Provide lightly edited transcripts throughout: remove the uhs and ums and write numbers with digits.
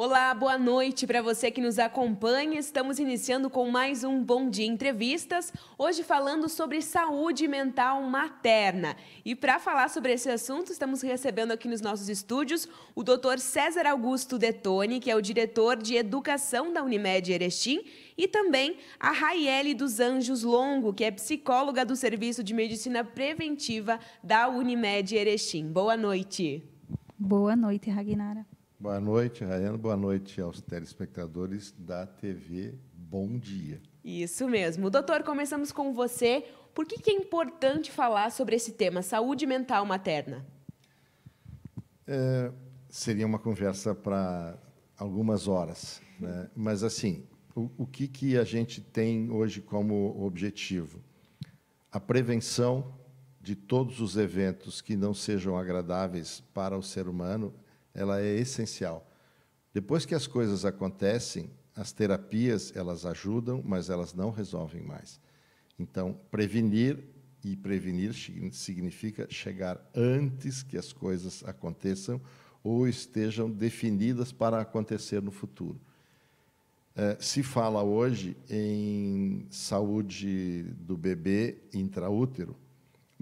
Olá, boa noite para você que nos acompanha. Estamos iniciando com mais um Bom Dia Entrevistas, hoje falando sobre saúde mental materna. E para falar sobre esse assunto, estamos recebendo aqui nos nossos estúdios o Dr. César Augusto Detoni, que é o diretor de Educação da Unimed Erechim, e também a Raiele dos Anjos Longo, que é psicóloga do Serviço de Medicina Preventiva da Unimed Erechim. Boa noite. Boa noite, Ragnara. Boa noite, Rayana. Boa noite aos telespectadores da TV Bom Dia. Isso mesmo. Doutor, começamos com você. Por que é importante falar sobre esse tema, saúde mental materna? Seria uma conversa para algumas horas, né? Mas, assim, o que a gente tem hoje como objetivo? A prevenção de todos os eventos que não sejam agradáveis para o ser humano, ela é essencial. Depois que as coisas acontecem, as terapias, elas ajudam, mas elas não resolvem mais. Então, prevenir significa chegar antes que as coisas aconteçam ou estejam definidas para acontecer no futuro. Se fala hoje em saúde do bebê intraútero,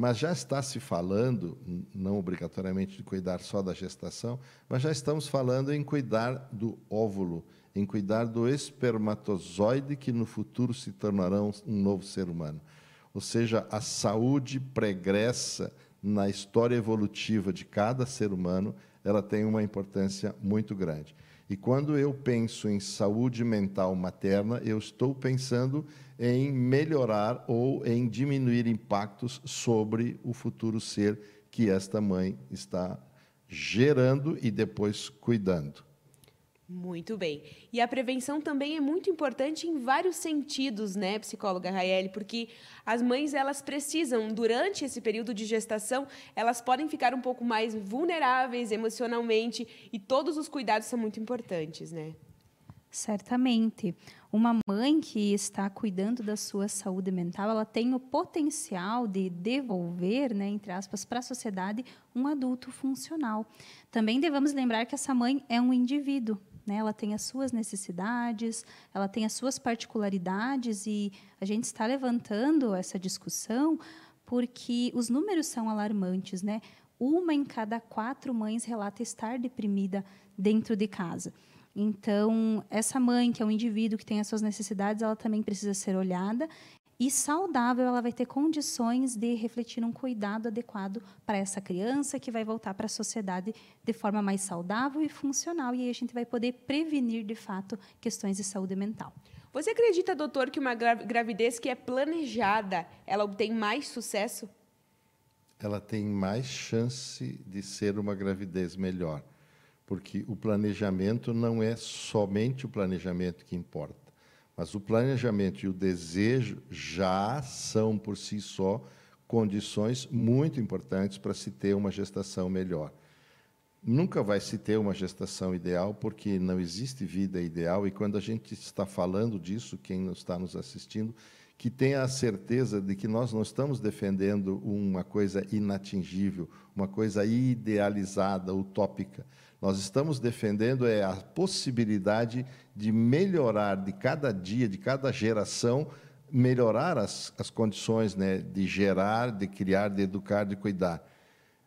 mas já está se falando, não obrigatoriamente de cuidar só da gestação, mas já estamos falando em cuidar do óvulo, em cuidar do espermatozoide que no futuro se tornará um novo ser humano. Ou seja, a saúde pregressa na história evolutiva de cada ser humano, ela tem uma importância muito grande. E quando eu penso em saúde mental materna, eu estou pensando em melhorar ou em diminuir impactos sobre o futuro ser que esta mãe está gerando e depois cuidando. Muito bem. E a prevenção também é muito importante em vários sentidos, né, psicóloga Raiele? Porque as mães, elas precisam, durante esse período de gestação, elas podem ficar um pouco mais vulneráveis emocionalmente e todos os cuidados são muito importantes, né? Certamente. Uma mãe que está cuidando da sua saúde mental, ela tem o potencial de devolver, né, entre aspas, para a sociedade um adulto funcional. Também devemos lembrar que essa mãe é um indivíduo, né? Ela tem as suas necessidades, ela tem as suas particularidades e a gente está levantando essa discussão porque os números são alarmantes, né? 1 em cada 4 mães relata estar deprimida dentro de casa. Então, essa mãe, que é um indivíduo que tem as suas necessidades, ela também precisa ser olhada e saudável, ela vai ter condições de refletir um cuidado adequado para essa criança que vai voltar para a sociedade de forma mais saudável e funcional. E aí a gente vai poder prevenir, de fato, questões de saúde mental. Você acredita, doutor, que uma gravidez que é planejada, ela obtém mais sucesso? Ela tem mais chance de ser uma gravidez melhor, porque o planejamento não é somente o planejamento que importa, mas o planejamento e o desejo já são, por si só, condições muito importantes para se ter uma gestação melhor. Nunca vai se ter uma gestação ideal, porque não existe vida ideal, e quando a gente está falando disso, quem está nos assistindo, que tenha a certeza de que nós não estamos defendendo uma coisa inatingível, uma coisa idealizada, utópica. Nós estamos defendendo a possibilidade de melhorar de cada dia, de cada geração, melhorar as condições, né, de gerar, de criar, de educar, de cuidar.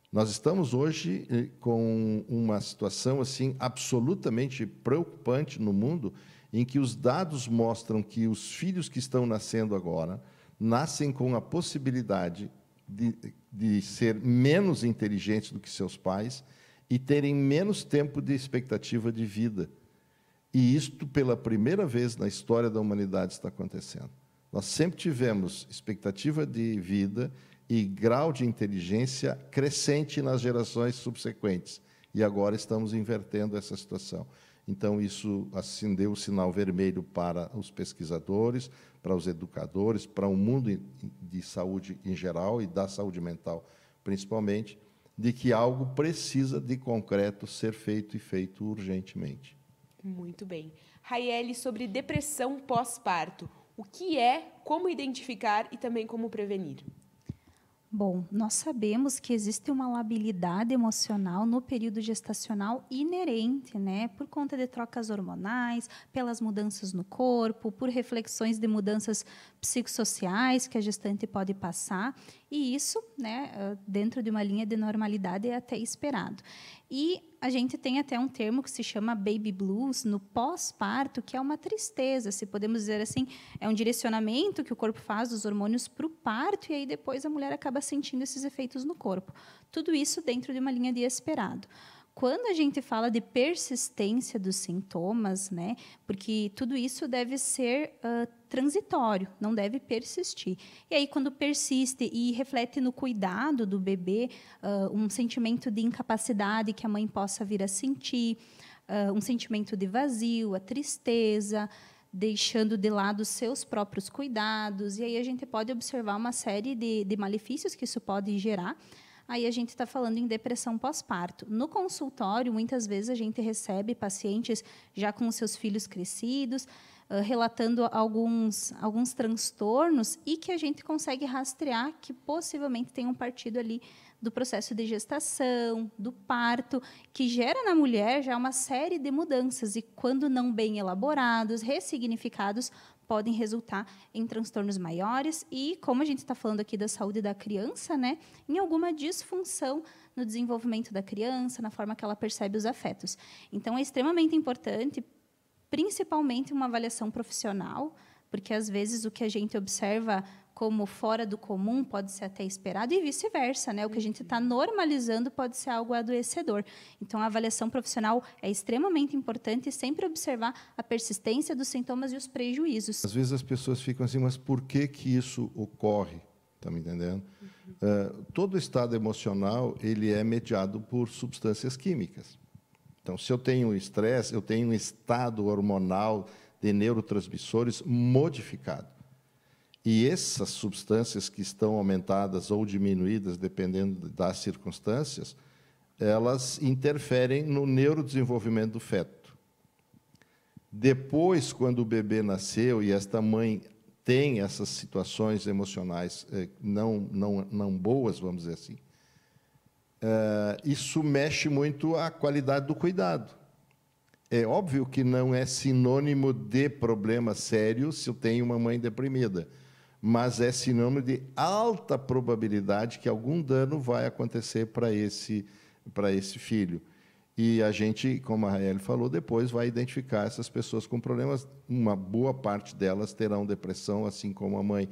Nós estamos hoje com uma situação assim absolutamente preocupante no mundo, em que os dados mostram que os filhos que estão nascendo agora nascem com a possibilidade de ser menos inteligentes do que seus pais e terem menos tempo de expectativa de vida. E isto, pela primeira vez na história da humanidade, está acontecendo. Nós sempre tivemos expectativa de vida e grau de inteligência crescente nas gerações subsequentes. E agora estamos invertendo essa situação. Então, isso acendeu o sinal vermelho para os pesquisadores, para os educadores, para o mundo de saúde em geral e da saúde mental, principalmente, de que algo precisa de concreto ser feito e feito urgentemente. Muito bem. Raiele, sobre depressão pós-parto, o que é, como identificar e também como prevenir? Bom, nós sabemos que existe uma labilidade emocional no período gestacional inerente, né? Por conta de trocas hormonais, pelas mudanças no corpo, por reflexões de mudanças psicossociais que a gestante pode passar. E isso, né, dentro de uma linha de normalidade, é até esperado. E a gente tem até um termo que se chama baby blues no pós-parto, que é uma tristeza, se podemos dizer assim, é um direcionamento que o corpo faz dos hormônios para o parto, e aí depois a mulher acaba sentindo esses efeitos no corpo. Tudo isso dentro de uma linha de esperado. Quando a gente fala de persistência dos sintomas, né, porque tudo isso deve ser transitório, não deve persistir. E aí, quando persiste e reflete no cuidado do bebê, um sentimento de incapacidade que a mãe possa vir a sentir, um sentimento de vazio, a tristeza, deixando de lado os seus próprios cuidados, e aí a gente pode observar uma série de malefícios que isso pode gerar. Aí a gente está falando em depressão pós-parto. No consultório, muitas vezes a gente recebe pacientes já com os seus filhos crescidos, relatando alguns transtornos e que a gente consegue rastrear que possivelmente tenham partido ali do processo de gestação, do parto, que gera na mulher já uma série de mudanças e, quando não bem elaborados, ressignificados, podem resultar em transtornos maiores e, como a gente está falando aqui da saúde da criança, né, em alguma disfunção no desenvolvimento da criança, na forma que ela percebe os afetos. Então, é extremamente importante, principalmente uma avaliação profissional, porque, às vezes, o que a gente observa como fora do comum pode ser até esperado e vice-versa, né? O que a gente está normalizando pode ser algo adoecedor. Então, a avaliação profissional é extremamente importante e sempre observar a persistência dos sintomas e os prejuízos. Às vezes as pessoas ficam assim, mas por que isso ocorre? Está me entendendo? Todo estado emocional ele é mediado por substâncias químicas. Então, se eu tenho estresse, eu tenho um estado hormonal de neurotransmissores modificado. E essas substâncias que estão aumentadas ou diminuídas, dependendo das circunstâncias, elas interferem no neurodesenvolvimento do feto. Depois, quando o bebê nasceu e esta mãe tem essas situações emocionais não boas, vamos dizer assim, isso mexe muito a qualidade do cuidado. É óbvio que não é sinônimo de problema sério se eu tenho uma mãe deprimida, mas é sinônimo de alta probabilidade que algum dano vai acontecer para esse filho. E a gente, como a Raeli falou, depois vai identificar essas pessoas com problemas. Uma boa parte delas terão depressão, assim como a mãe.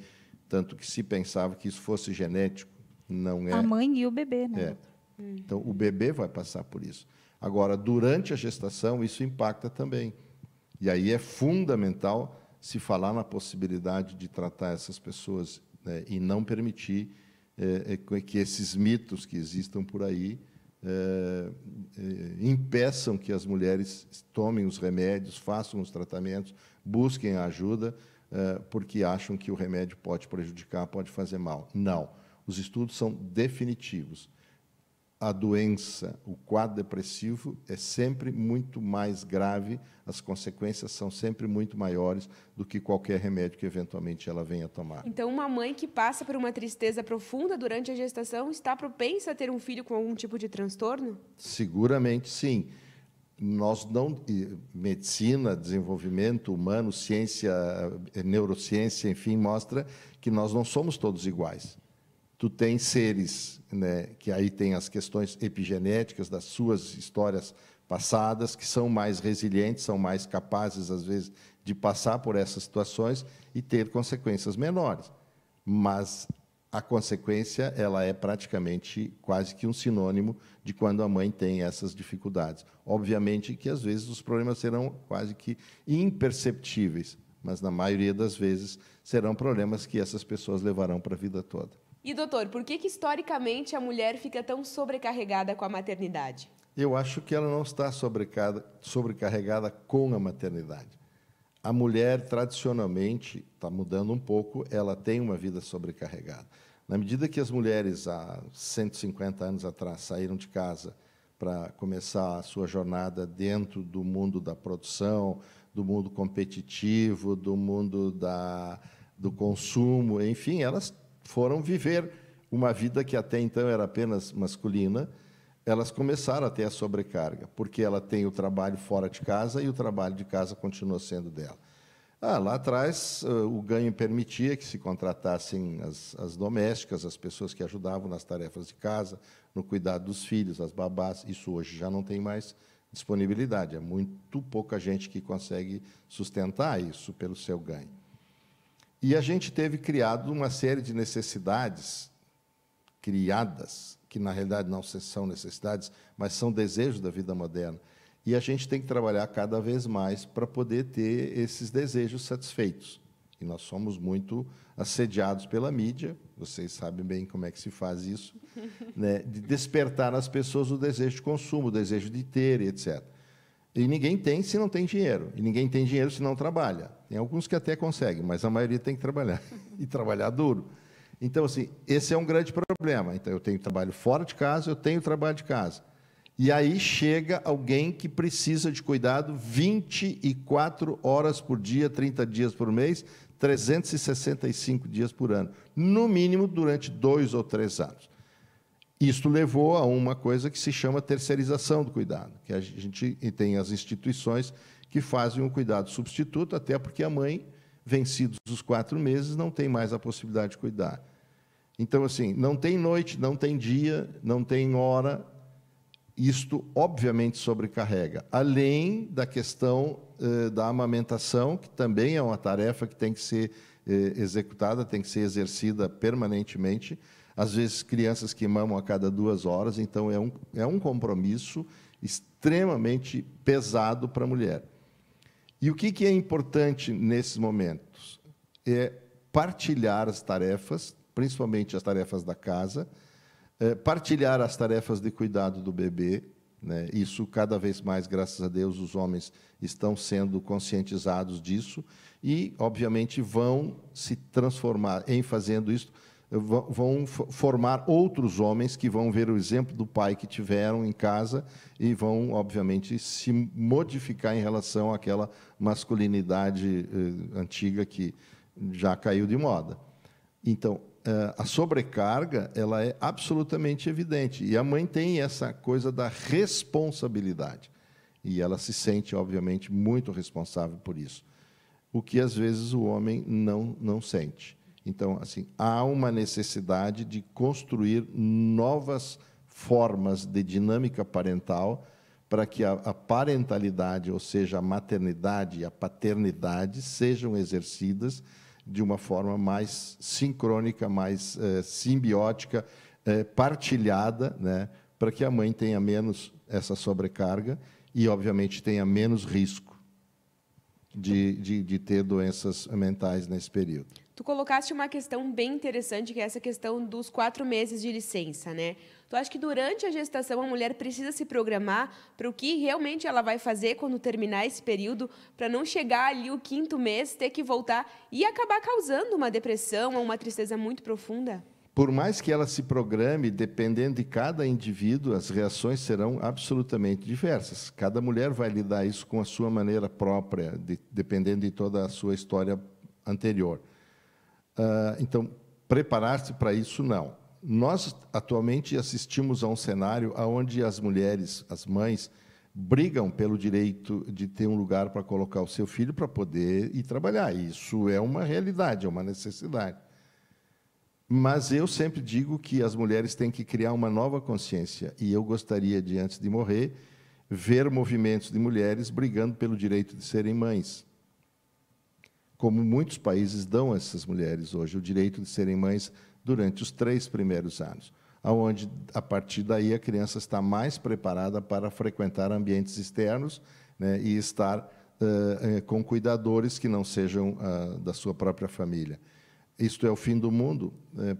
Tanto que se pensava que isso fosse genético, não é. A mãe e o bebê, né? É. Então, o bebê vai passar por isso. Agora, durante a gestação, isso impacta também. E aí é fundamental se falar na possibilidade de tratar essas pessoas, né, e não permitir que esses mitos que existam por aí impeçam que as mulheres tomem os remédios, façam os tratamentos, busquem a ajuda, porque acham que o remédio pode prejudicar, pode fazer mal. Não. Os estudos são definitivos. A doença, o quadro depressivo é sempre muito mais grave, as consequências são sempre muito maiores do que qualquer remédio que eventualmente ela venha a tomar. Então, uma mãe que passa por uma tristeza profunda durante a gestação está propensa a ter um filho com algum tipo de transtorno? Seguramente, sim. Nós não, medicina, desenvolvimento humano, ciência, neurociência, enfim, mostra que nós não somos todos iguais. Tu tem seres, né, que aí tem as questões epigenéticas das suas histórias passadas, que são mais resilientes, são mais capazes, às vezes, de passar por essas situações e ter consequências menores. Mas a consequência ela é praticamente quase que um sinônimo de quando a mãe tem essas dificuldades. Obviamente que, às vezes, os problemas serão quase que imperceptíveis, mas, na maioria das vezes, serão problemas que essas pessoas levarão para a vida toda. E, doutor, por que historicamente a mulher fica tão sobrecarregada com a maternidade? Eu acho que ela não está sobrecarregada com a maternidade. A mulher, tradicionalmente, está mudando um pouco, ela tem uma vida sobrecarregada. Na medida que as mulheres, há 150 anos atrás, saíram de casa para começar a sua jornada dentro do mundo da produção, do mundo competitivo, do mundo do consumo, enfim, elas foram viver uma vida que até então era apenas masculina, elas começaram a ter a sobrecarga, porque ela tem o trabalho fora de casa e o trabalho de casa continua sendo dela. Lá atrás, o ganho permitia que se contratassem as domésticas, as pessoas que ajudavam nas tarefas de casa, no cuidado dos filhos, as babás. Isso hoje já não tem mais disponibilidade. É muito pouca gente que consegue sustentar isso pelo seu ganho. E a gente teve criado uma série de necessidades criadas, que na realidade não são necessidades, mas são desejos da vida moderna. E a gente tem que trabalhar cada vez mais para poder ter esses desejos satisfeitos. E nós somos muito assediados pela mídia, vocês sabem bem como é que se faz isso, né, de despertar nas pessoas o desejo de consumo, o desejo de ter, etc. E ninguém tem se não tem dinheiro, e ninguém tem dinheiro se não trabalha. Tem alguns que até conseguem, mas a maioria tem que trabalhar, e trabalhar duro. Então, assim, esse é um grande problema. Então, eu tenho trabalho fora de casa, eu tenho trabalho de casa. E aí chega alguém que precisa de cuidado 24 horas por dia, 30 dias por mês, 365 dias por ano, no mínimo durante 2 ou 3 anos. Isto levou a uma coisa que se chama terceirização do cuidado, que a gente tem as instituições que fazem um cuidado substituto, até porque a mãe, vencidos os 4 meses, não tem mais a possibilidade de cuidar. Então, assim, não tem noite, não tem dia, não tem hora. Isto, obviamente, sobrecarrega, além da questão da amamentação, que também é uma tarefa que tem que ser executada, tem que ser exercida permanentemente. Às vezes, crianças que mamam a cada 2 horas, então é um compromisso extremamente pesado para a mulher. E o que é importante nesses momentos? É partilhar as tarefas, principalmente as tarefas da casa, partilhar as tarefas de cuidado do bebê, né? Isso, cada vez mais, graças a Deus, os homens estão sendo conscientizados disso e, obviamente, vão se transformar em fazendo isso, vão formar outros homens que vão ver o exemplo do pai que tiveram em casa e vão, obviamente, se modificar em relação àquela masculinidade antiga que já caiu de moda. Então, a sobrecarga ela é absolutamente evidente. E a mãe tem essa coisa da responsabilidade. E ela se sente, obviamente, muito responsável por isso. O que, às vezes, o homem não sente. Então, assim, há uma necessidade de construir novas formas de dinâmica parental para que a parentalidade, ou seja, a maternidade e a paternidade, sejam exercidas de uma forma mais sincrônica, mais simbiótica, partilhada, né, para que a mãe tenha menos essa sobrecarga e, obviamente, tenha menos risco de ter doenças mentais nesse período. Tu colocaste uma questão bem interessante, que é essa questão dos 4 meses de licença, né? Tu acha que durante a gestação a mulher precisa se programar para o que realmente ela vai fazer quando terminar esse período, para não chegar ali o 5º mês, ter que voltar e acabar causando uma depressão ou uma tristeza muito profunda? Por mais que ela se programe, dependendo de cada indivíduo, as reações serão absolutamente diversas. Cada mulher vai lidar isso com a sua maneira própria, dependendo de toda a sua história anterior. Então, preparar-se para isso, não. Nós, atualmente, assistimos a um cenário onde as mulheres, as mães, brigam pelo direito de ter um lugar para colocar o seu filho para poder ir trabalhar. Isso é uma realidade, é uma necessidade. Mas eu sempre digo que as mulheres têm que criar uma nova consciência. E eu gostaria de, antes de morrer, ver movimentos de mulheres brigando pelo direito de serem mães. Como muitos países dão a essas mulheres hoje o direito de serem mães durante os 3 primeiros anos, onde, a partir daí, a criança está mais preparada para frequentar ambientes externos, né, e estar com cuidadores que não sejam da sua própria família. Isto é o fim do mundo?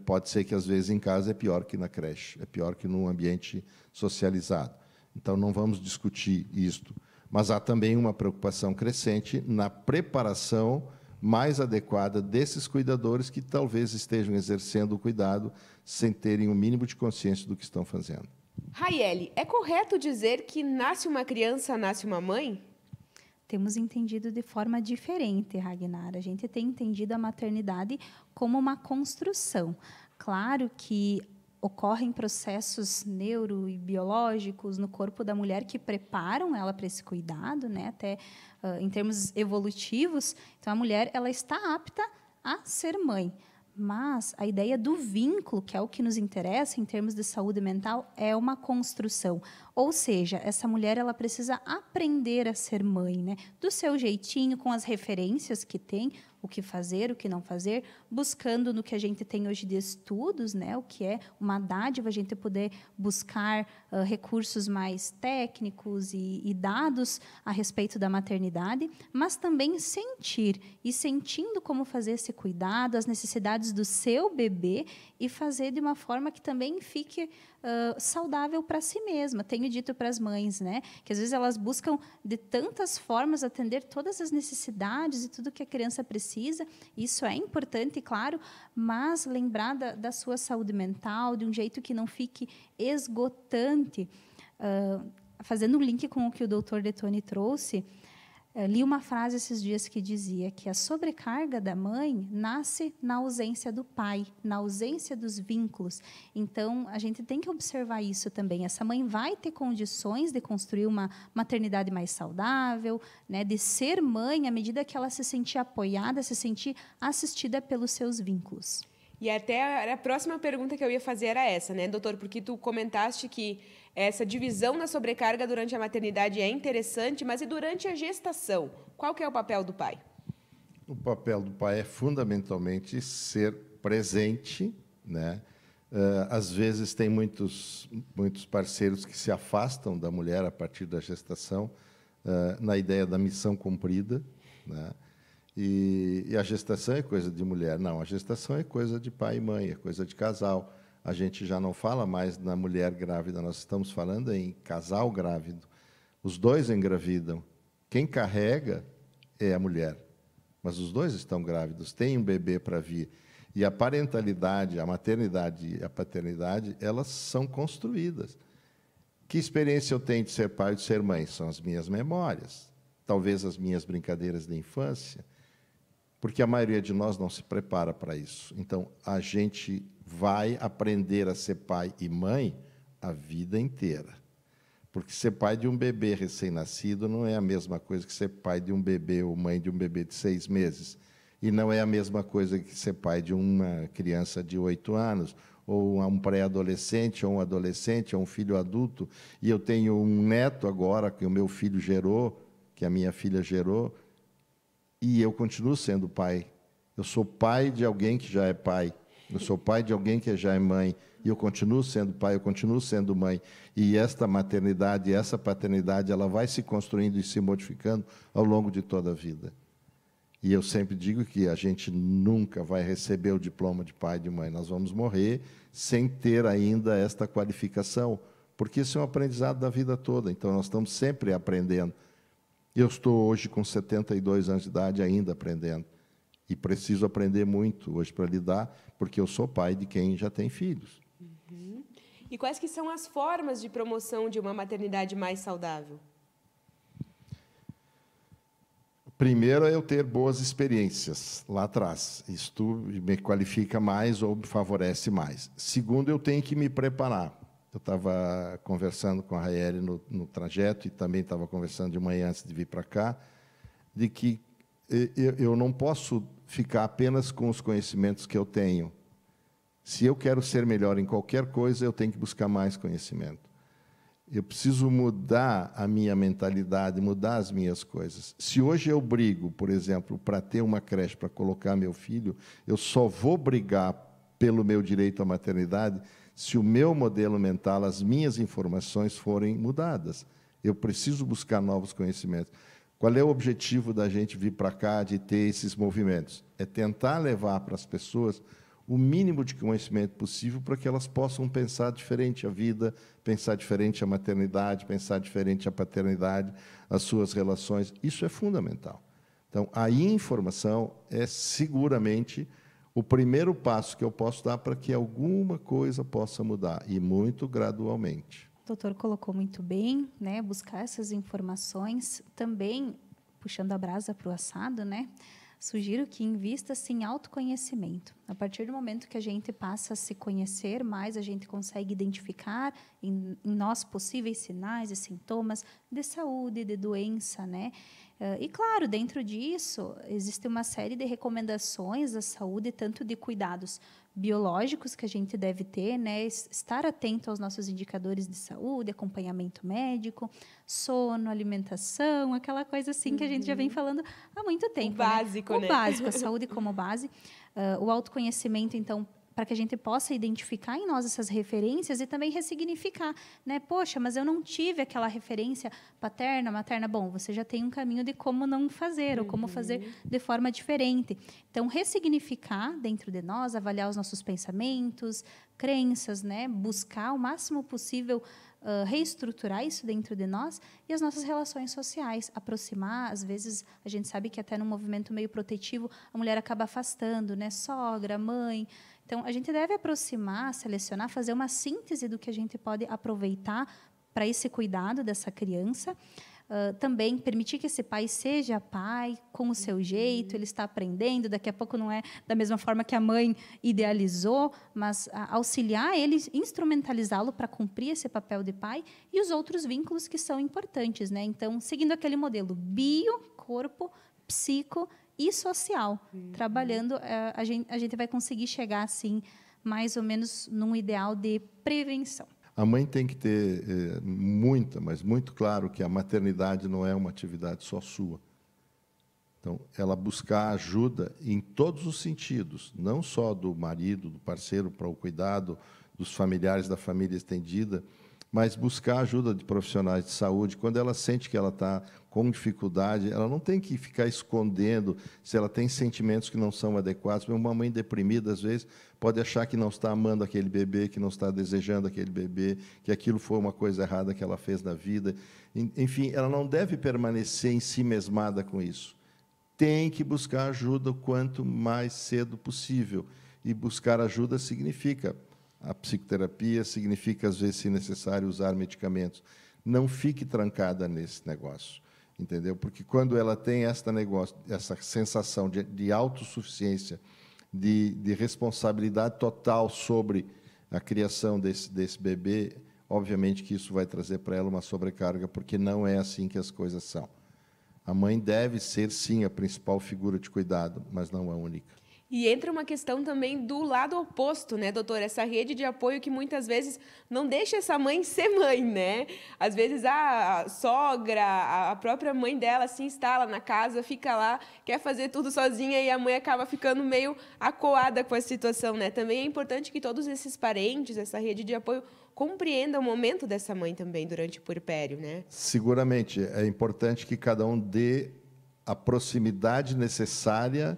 Pode ser que, às vezes, em casa é pior que na creche, é pior que num ambiente socializado. Então, não vamos discutir isto. Mas há também uma preocupação crescente na preparação mais adequada desses cuidadores que talvez estejam exercendo o cuidado sem terem o mínimo de consciência do que estão fazendo. Raiele, é correto dizer que nasce uma criança, nasce uma mãe? Temos entendido de forma diferente, Ragnar. A gente tem entendido a maternidade como uma construção. Claro que ocorrem processos neuro e biológicos no corpo da mulher que preparam ela para esse cuidado, né? Até em termos evolutivos. Então, a mulher ela está apta a ser mãe. Mas a ideia do vínculo, que é o que nos interessa em termos de saúde mental, é uma construção. Ou seja, essa mulher ela precisa aprender a ser mãe, né? Do seu jeitinho, com as referências que tem, o que fazer, o que não fazer, buscando no que a gente tem hoje de estudos, né? O que é uma dádiva a gente poder buscar recursos mais técnicos e dados a respeito da maternidade, mas também sentir, e sentindo como fazer esse cuidado, as necessidades do seu bebê, e fazer de uma forma que também fique saudável para si mesma. Tenho dito para as mães, né, que às vezes elas buscam de tantas formas atender todas as necessidades e tudo que a criança precisa. Isso é importante, claro, mas lembrar da sua saúde mental de um jeito que não fique esgotante. Fazendo um link com o que o Dr. Detoni trouxe, li uma frase esses dias que dizia que a sobrecarga da mãe nasce na ausência do pai, na ausência dos vínculos. Então, a gente tem que observar isso também. Essa mãe vai ter condições de construir uma maternidade mais saudável, né, de ser mãe à medida que ela se sentir apoiada, se sentir assistida pelos seus vínculos. E até a próxima pergunta que eu ia fazer era essa, né, doutor? Porque tu comentaste que essa divisão na sobrecarga durante a maternidade é interessante, mas e durante a gestação? Qual que é o papel do pai? O papel do pai é fundamentalmente ser presente, né? Às vezes tem muitos parceiros que se afastam da mulher a partir da gestação, na ideia da missão cumprida, né? E a gestação é coisa de mulher. Não, a gestação é coisa de pai e mãe, é coisa de casal. A gente já não fala mais na mulher grávida, nós estamos falando em casal grávido. Os dois engravidam. Quem carrega é a mulher, mas os dois estão grávidos, têm um bebê para vir. E a parentalidade, a maternidade e a paternidade, elas são construídas. Que experiência eu tenho de ser pai e de ser mãe? São as minhas memórias, talvez as minhas brincadeiras de infância, porque a maioria de nós não se prepara para isso. Então, a gente vai aprender a ser pai e mãe a vida inteira. Porque ser pai de um bebê recém-nascido não é a mesma coisa que ser pai de um bebê ou mãe de um bebê de 6 meses. E não é a mesma coisa que ser pai de uma criança de 8 anos, ou um pré-adolescente, ou um adolescente, ou um filho adulto. E eu tenho um neto agora, que o meu filho gerou, que a minha filha gerou, e eu continuo sendo pai. Eu sou pai de alguém que já é pai. Eu sou pai de alguém que já é mãe. E eu continuo sendo pai, eu continuo sendo mãe. E esta maternidade, essa paternidade, ela vai se construindo e se modificando ao longo de toda a vida. E eu sempre digo que a gente nunca vai receber o diploma de pai e de mãe. Nós vamos morrer sem ter ainda esta qualificação, porque isso é um aprendizado da vida toda. Então, nós estamos sempre aprendendo. Eu estou hoje com 72 anos de idade ainda aprendendo. E preciso aprender muito hoje para lidar, porque eu sou pai de quem já tem filhos. Uhum. E quais que são as formas de promoção de uma maternidade mais saudável? Primeiro é eu ter boas experiências lá atrás. Isto me qualifica mais ou me favorece mais. Segundo, eu tenho que me preparar. Eu estava conversando com a Raeli no trajeto e também estava conversando de manhã antes de vir para cá, de que eu não posso ficar apenas com os conhecimentos que eu tenho. Se eu quero ser melhor em qualquer coisa, eu tenho que buscar mais conhecimento. Eu preciso mudar a minha mentalidade, mudar as minhas coisas. Se hoje eu brigo, por exemplo, para ter uma creche para colocar meu filho, eu só vou brigar pelo meu direito à maternidade se o meu modelo mental, as minhas informações forem mudadas. Eu preciso buscar novos conhecimentos. Qual é o objetivo da gente vir para cá, de ter esses movimentos? É tentar levar para as pessoas o mínimo de conhecimento possível para que elas possam pensar diferente a vida, pensar diferente a maternidade, pensar diferente a paternidade, as suas relações. Isso é fundamental. Então, a informação é seguramente o primeiro passo que eu posso dar para que alguma coisa possa mudar, e muito gradualmente. O doutor colocou muito bem, né? Buscar essas informações, também puxando a brasa para o assado, né? Sugiro que invista-se em autoconhecimento. A partir do momento que a gente passa a se conhecer mais, a gente consegue identificar em nós possíveis sinais e sintomas de saúde, de doença, né? E, claro, dentro disso, existe uma série de recomendações da saúde, tanto de cuidados biológicos que a gente deve ter, né? Estar atento aos nossos indicadores de saúde, acompanhamento médico, sono, alimentação, aquela coisa assim que a gente já vem falando há muito tempo. O básico, né? O básico, a saúde como base. O autoconhecimento, então, para que a gente possa identificar em nós essas referências e também ressignificar, né? Poxa, mas eu não tive aquela referência paterna, materna. Bom, você já tem um caminho de como não fazer ou como fazer de forma diferente. Então, ressignificar dentro de nós, avaliar os nossos pensamentos, crenças, né? Buscar o máximo possível reestruturar isso dentro de nós e as nossas relações sociais, aproximar. Às vezes, a gente sabe que até num movimento meio protetivo, a mulher acaba afastando, né? Sogra, mãe. Então, a gente deve aproximar, selecionar, fazer uma síntese do que a gente pode aproveitar para esse cuidado dessa criança. Também permitir que esse pai seja pai com o seu jeito, ele está aprendendo, daqui a pouco não é da mesma forma que a mãe idealizou, mas auxiliar ele, instrumentalizá-lo para cumprir esse papel de pai e os outros vínculos que são importantes, né? Então, seguindo aquele modelo bio, corpo, psico e social, trabalhando, a gente vai conseguir chegar, assim, mais ou menos num ideal de prevenção. A mãe tem que ter mas muito claro que a maternidade não é uma atividade só sua. Então, ela buscar ajuda em todos os sentidos, não só do marido, do parceiro para o cuidado dos familiares da família estendida, mas buscar ajuda de profissionais de saúde. Quando ela sente que ela está com dificuldade, ela não tem que ficar escondendo se ela tem sentimentos que não são adequados. Uma mãe deprimida, às vezes, pode achar que não está amando aquele bebê, que não está desejando aquele bebê, que aquilo foi uma coisa errada que ela fez na vida. Enfim, ela não deve permanecer em si mesmada com isso. Tem que buscar ajuda o quanto mais cedo possível. E buscar ajuda significa a psicoterapia, significa, às vezes, se necessário, usar medicamentos. Não fique trancada nesse negócio, entendeu? Porque quando ela tem essa sensação de autossuficiência, de responsabilidade total sobre a criação desse bebê, obviamente que isso vai trazer para ela uma sobrecarga, porque não é assim que as coisas são. A mãe deve ser, sim, a principal figura de cuidado, mas não a única. E entra uma questão também do lado oposto, né, doutora? Essa rede de apoio que muitas vezes não deixa essa mãe ser mãe, né? Às vezes a sogra, a própria mãe dela se instala na casa, fica lá, quer fazer tudo sozinha e a mãe acaba ficando meio acuada com a situação, né? Também é importante que todos esses parentes, essa rede de apoio, compreendam o momento dessa mãe também durante o puerpério, né? Seguramente. É importante que cada um dê a proximidade necessária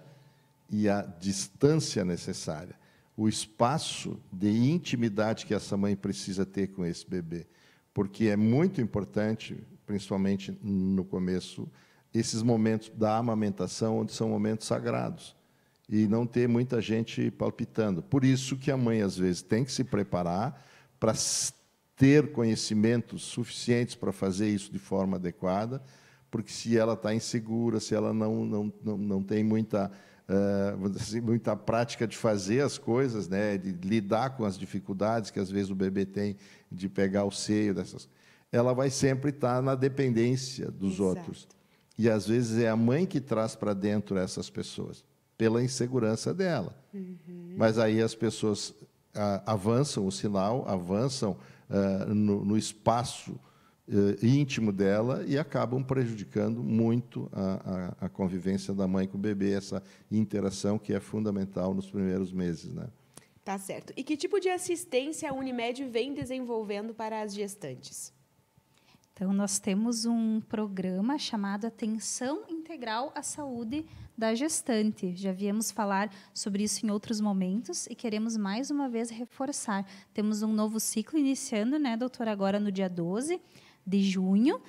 e a distância necessária, o espaço de intimidade que essa mãe precisa ter com esse bebê, porque é muito importante, principalmente no começo, esses momentos da amamentação, onde são momentos sagrados, e não ter muita gente palpitando. Por isso que a mãe, às vezes, tem que se preparar para ter conhecimentos suficientes para fazer isso de forma adequada, porque se ela está insegura, se ela não tem muita prática de fazer as coisas, né, de lidar com as dificuldades que às vezes o bebê tem de pegar o seio ela vai sempre estar na dependência dos outros. E às vezes é a mãe que traz para dentro essas pessoas, pela insegurança dela. Mas aí as pessoas avançam o sinal, avançam no espaço íntimo dela e acabam prejudicando muito a convivência da mãe com o bebê, essa interação que é fundamental nos primeiros meses, né? Tá certo. E que tipo de assistência a Unimed vem desenvolvendo para as gestantes? Então, nós temos um programa chamado Atenção Integral à Saúde da Gestante. Já viemos falar sobre isso em outros momentos e queremos mais uma vez reforçar. Temos um novo ciclo iniciando, né, doutora, agora no dia 12 de junho,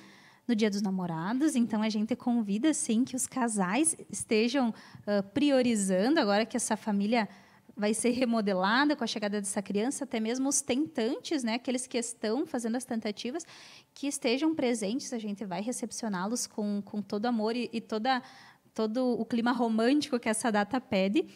no Dia dos Namorados. Então, a gente convida, sim, que os casais estejam priorizando, agora que essa família vai ser remodelada com a chegada dessa criança, até mesmo os tentantes, né, aqueles que estão fazendo as tentativas, que estejam presentes, a gente vai recepcioná-los com todo amor e toda todo o clima romântico que essa data pede.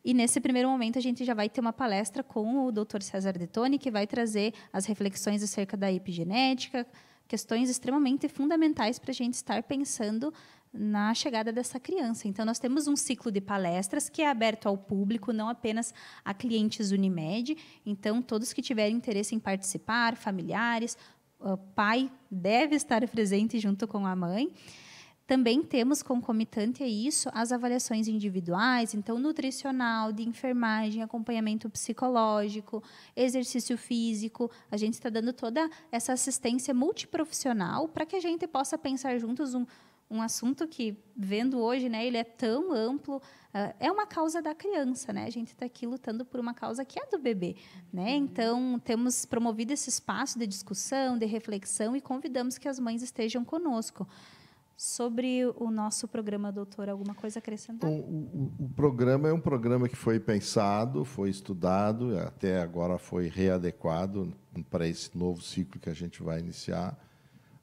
E, nesse primeiro momento, a gente já vai ter uma palestra com o Dr. César Detoni, que vai trazer as reflexões acerca da epigenética, questões extremamente fundamentais para a gente estar pensando na chegada dessa criança. Então, nós temos um ciclo de palestras que é aberto ao público, não apenas a clientes Unimed. Então, todos que tiverem interesse em participar, familiares, o pai deve estar presente junto com a mãe. Também temos, concomitante a isso, as avaliações individuais, então, nutricional, de enfermagem, acompanhamento psicológico, exercício físico. A gente está dando toda essa assistência multiprofissional para que a gente possa pensar juntos um assunto que, vendo hoje, né, ele é tão amplo, é uma causa da criança, né? A gente está aqui lutando por uma causa que é do bebê, né? Então, temos promovido esse espaço de discussão, de reflexão e convidamos que as mães estejam conosco. Sobre o nosso programa, doutor, alguma coisa a acrescentar? O programa é um programa que foi pensado, foi estudado, até agora foi readequado para esse novo ciclo que a gente vai iniciar.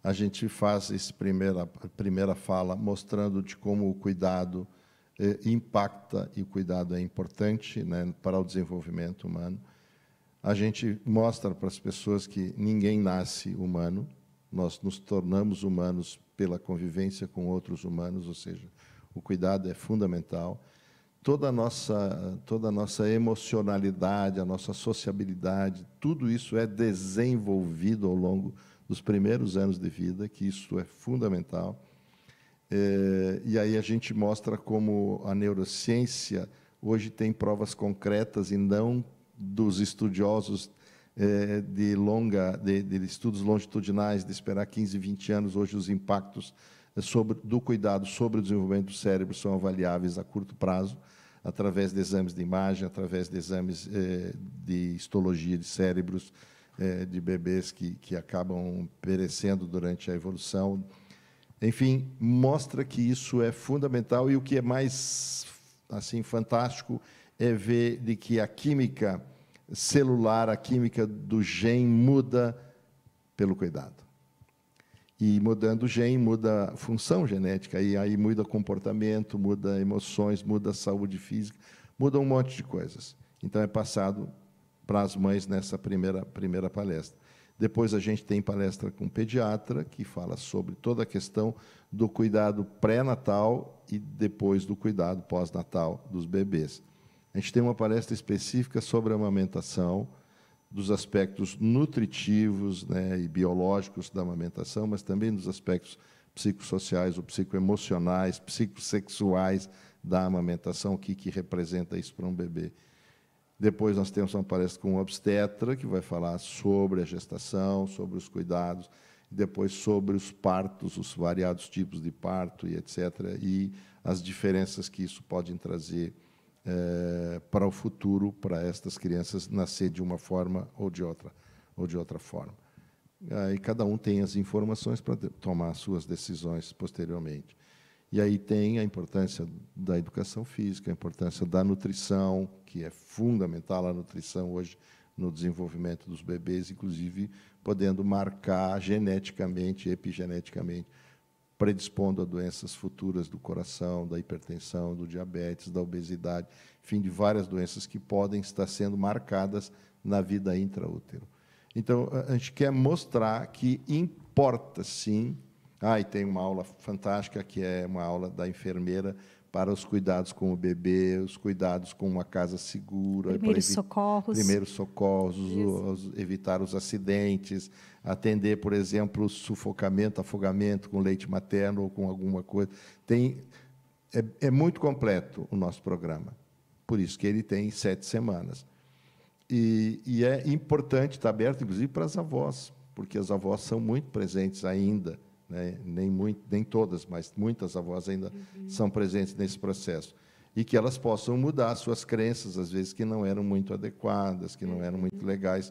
A gente faz essa primeira fala mostrando de como o cuidado impacta, e o cuidado é importante, né, para o desenvolvimento humano. A gente mostra para as pessoas que ninguém nasce humano, nós nos tornamos humanos pela convivência com outros humanos, ou seja, o cuidado é fundamental. Toda a nossa emocionalidade, a nossa sociabilidade, tudo isso é desenvolvido ao longo dos primeiros anos de vida, que isso é fundamental. E aí a gente mostra como a neurociência hoje tem provas concretas e não dos estudiosos de estudos longitudinais, de esperar 15, 20 anos. Hoje os impactos do cuidado sobre o desenvolvimento do cérebro são avaliáveis a curto prazo, através de exames de imagem, através de exames de histologia de cérebros de bebês que acabam perecendo durante a evolução. Enfim, mostra que isso é fundamental, e o que é mais assim fantástico é ver de que a química celular, a química do gene muda pelo cuidado. E mudando o gene, muda a função genética, e aí muda comportamento, muda emoções, muda a saúde física, muda um monte de coisas. Então, é passado para as mães nessa primeira palestra. Depois, a gente tem palestra com um pediatra, que fala sobre toda a questão do cuidado pré-natal e depois do cuidado pós-natal dos bebês. A gente tem uma palestra específica sobre a amamentação, dos aspectos nutritivos, né, e biológicos da amamentação, mas também dos aspectos psicossociais, ou psicoemocionais, psicossexuais da amamentação, o que representa isso para um bebê. Depois nós temos uma palestra com um obstetra, que vai falar sobre a gestação, sobre os cuidados, depois sobre os partos, os variados tipos de parto, e etc., e as diferenças que isso pode trazer para o futuro, para estas crianças nascer de uma forma ou de outra forma. Aí cada um tem as informações para tomar suas decisões posteriormente. E aí tem a importância da educação física, a importância da nutrição, que é fundamental a nutrição hoje no desenvolvimento dos bebês, inclusive podendo marcar geneticamente, epigeneticamente, predispondo a doenças futuras do coração, da hipertensão, do diabetes, da obesidade, enfim, de várias doenças que podem estar sendo marcadas na vida intraútero. Então, a gente quer mostrar que importa, sim. E tem uma aula fantástica, que é uma aula da enfermeira para os cuidados com o bebê, os cuidados com uma casa segura. Primeiros socorros. Evitar os acidentes, atender, por exemplo, sufocamento, afogamento com leite materno ou com alguma coisa. É muito completo o nosso programa, por isso que ele tem 7 semanas. E é importante estar aberto, inclusive, para as avós, porque as avós são muito presentes ainda, né? Nem todas, mas muitas avós ainda são presentes nesse processo. E que elas possam mudar suas crenças, às vezes, que não eram muito adequadas, que não eram muito legais,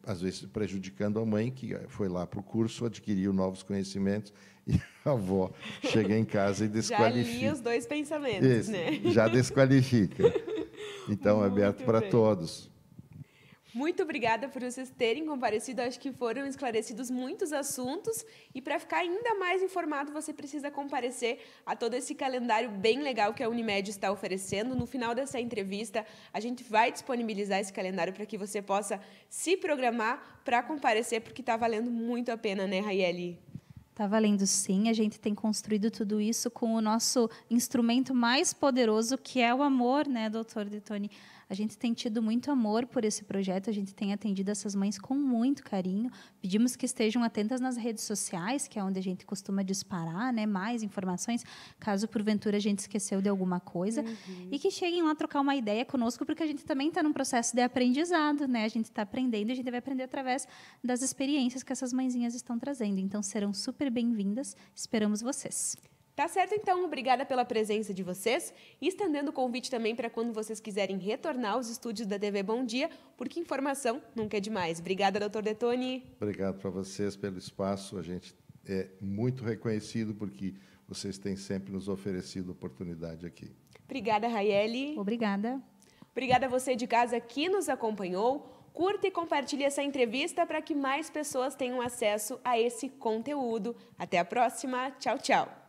às vezes prejudicando a mãe, que foi lá para o curso, adquiriu novos conhecimentos, e a avó chega em casa e desqualifica. Já li os dois pensamentos, isso, né? Já desqualifica. Então, é aberto para todos. Muito obrigada por vocês terem comparecido. Acho que foram esclarecidos muitos assuntos. E para ficar ainda mais informado, você precisa comparecer a todo esse calendário bem legal que a Unimed está oferecendo. No final dessa entrevista, a gente vai disponibilizar esse calendário para que você possa se programar para comparecer, porque está valendo muito a pena, né, Raieli? Está valendo sim, a gente tem construído tudo isso com o nosso instrumento mais poderoso, que é o amor, né, doutor Detoni? A gente tem tido muito amor por esse projeto, a gente tem atendido essas mães com muito carinho. Pedimos que estejam atentas nas redes sociais, que é onde a gente costuma disparar, né, mais informações, caso porventura a gente esqueceu de alguma coisa. E que cheguem lá trocar uma ideia conosco, porque a gente também está num processo de aprendizado, né? A gente está aprendendo e a gente vai aprender através das experiências que essas mãezinhas estão trazendo. Então, serão super bem-vindas. Esperamos vocês. Tá certo, então. Obrigada pela presença de vocês. E estendendo o convite também para quando vocês quiserem retornar aos estúdios da TV Bom Dia, porque informação nunca é demais. Obrigada, doutor Detoni. Obrigado para vocês pelo espaço. A gente é muito reconhecido porque vocês têm sempre nos oferecido oportunidade aqui. Obrigada, Raieli. Obrigada. Obrigada a você de casa que nos acompanhou. Curta e compartilhe essa entrevista para que mais pessoas tenham acesso a esse conteúdo. Até a próxima. Tchau, tchau.